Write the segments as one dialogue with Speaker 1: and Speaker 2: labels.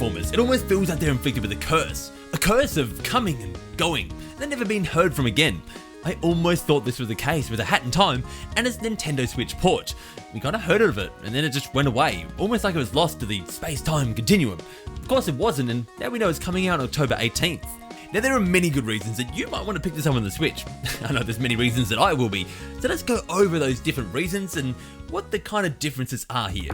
Speaker 1: platformers, it almost feels like they're inflicted with a curse of coming and going, and then never being heard from again. I almost thought this was the case with A Hat in Time and its Nintendo Switch port. We kind of heard of it, and then it just went away, almost like it was lost to the space-time continuum. Of course it wasn't, and now we know it's coming out on October 18th. Now there are many good reasons that you might want to pick this up on the Switch. I know there's many reasons that I will be, so let's go over those different reasons and what the kind of differences are here.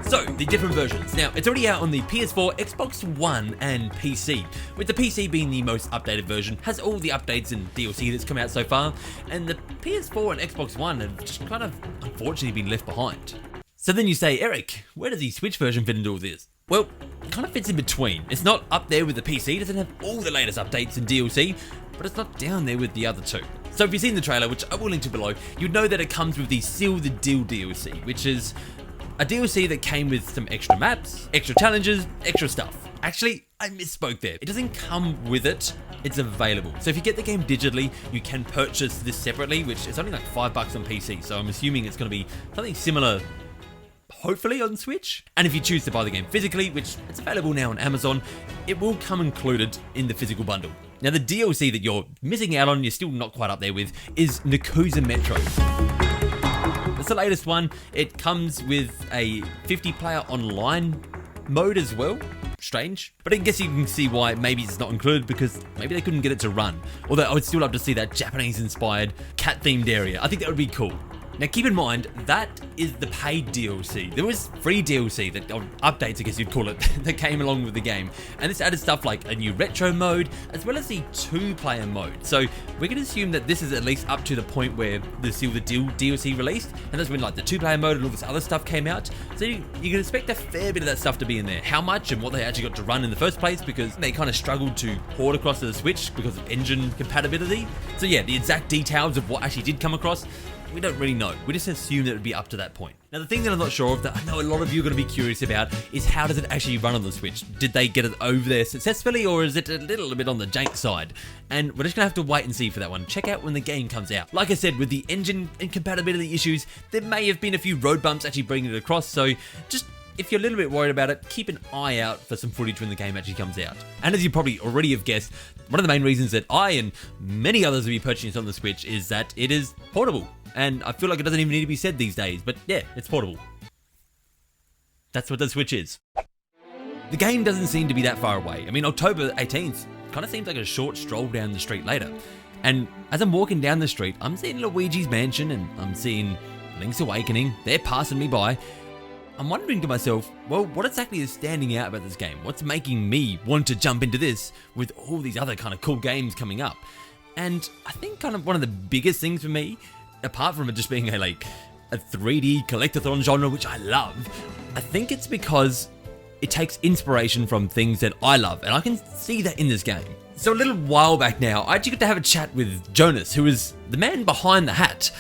Speaker 1: So, the different versions. Now, it's already out on the PS4, Xbox One, and PC. With the PC being the most updated version, has all the updates and DLC that's come out so far, and the PS4 and Xbox One have just kind of, unfortunately, been left behind. So then you say, Eric, where does the Switch version fit into all this? Well, it kind of fits in between. It's not up there with the PC, it doesn't have all the latest updates and DLC, but it's not down there with the other two. So if you've seen the trailer, which I will link to below, you'd know that it comes with the Seal the Deal DLC, which is a DLC that came with some extra maps, extra challenges, extra stuff. Actually, I misspoke there. It doesn't come with it, it's available. So if you get the game digitally, you can purchase this separately, which is only like $5 on PC. So I'm assuming it's going to be something similar, hopefully on Switch. And if you choose to buy the game physically, which it's available now on Amazon, it will come included in the physical bundle. Now the DLC that you're missing out on, you're still not quite up there with, is Yakuza Metro. It's the latest one. It comes with a 50-player online mode as well. Strange. But I guess you can see why maybe it's not included, because maybe they couldn't get it to run. Although I would still love to see that Japanese-inspired cat-themed area. I think that would be cool. Now keep in mind, that is the paid DLC. There was free DLC, or updates I guess you'd call it, that came along with the game. And this added stuff like a new retro mode, as well as the 2-player mode. So we're going to assume that this is at least up to the point where the Seal the Deal DLC released, and that's when like the 2-player mode and all this other stuff came out. So you can expect a fair bit of that stuff to be in there. How much and what they actually got to run in the first place, because they kind of struggled to port across to the Switch because of engine compatibility. So yeah, the exact details of what actually did come across, we don't really know. We just assume that it would be up to that point. Now the thing that I'm not sure of, that I know a lot of you are going to be curious about, is how does it actually run on the Switch? Did they get it over there successfully, or is it a little bit on the jank side? And we're just going to have to wait and see for that one. Check out when the game comes out. Like I said, with the engine incompatibility issues, there may have been a few road bumps actually bringing it across, so just if you're a little bit worried about it, keep an eye out for some footage when the game actually comes out. And as you probably already have guessed, one of the main reasons that I and many others will be purchasing this on the Switch is that it is portable. And I feel like it doesn't even need to be said these days, but yeah, it's portable. That's what the Switch is. The game doesn't seem to be that far away. I mean, October 18th kind of seems like a short stroll down the street later. And as I'm walking down the street, I'm seeing Luigi's Mansion and I'm seeing Link's Awakening. They're passing me by. I'm wondering to myself, well, what exactly is standing out about this game? What's making me want to jump into this with all these other kind of cool games coming up? And I think kind of one of the biggest things for me, apart from it just being a 3D collectathon genre, which I love, I think it's because it takes inspiration from things that I love, and I can see that in this game. So a little while back now, I actually got to have a chat with Jonas, who is the man behind the hat,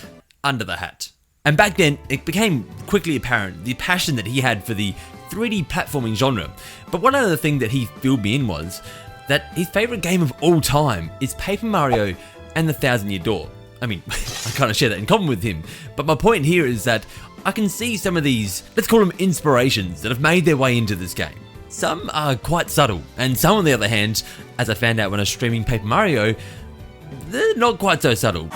Speaker 1: under the hat. And back then, it became quickly apparent the passion that he had for the 3D platforming genre. But one other thing that he filled me in was that his favourite game of all time is Paper Mario and the Thousand Year Door. I mean, I kind of share that in common with him, but my point here is that I can see some of these, let's call them inspirations, that have made their way into this game. Some are quite subtle, and some on the other hand, as I found out when I was streaming Paper Mario, they're not quite so subtle.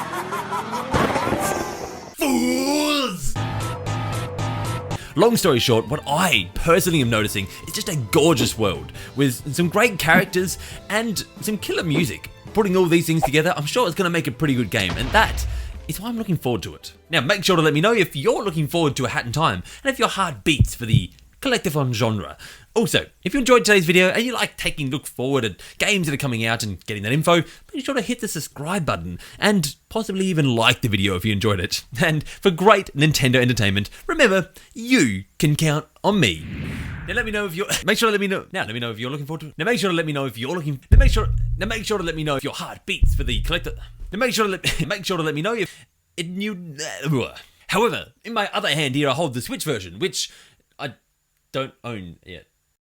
Speaker 1: Fools! Long story short, what I personally am noticing is just a gorgeous world, with some great characters and some killer music. Putting all these things together, I'm sure it's going to make a pretty good game, and that is why I'm looking forward to it. Now, make sure to let me know if you're looking forward to A Hat in Time, and if your heart beats for the collectathon genre. Also, if you enjoyed today's video and you like taking a look forward at games that are coming out and getting that info, make sure to hit the subscribe button, and possibly even like the video if you enjoyed it. And for great Nintendo entertainment, remember, you can count on me. Now let me know if you're. Make sure to let me know. Now let me know if you're looking forward to it. Now make sure to let me know if you're looking. Now make sure to let me know if your heart beats for the collector. Now make sure to let me know if it you. However, in my other hand here I hold the Switch version, which I don't own yet.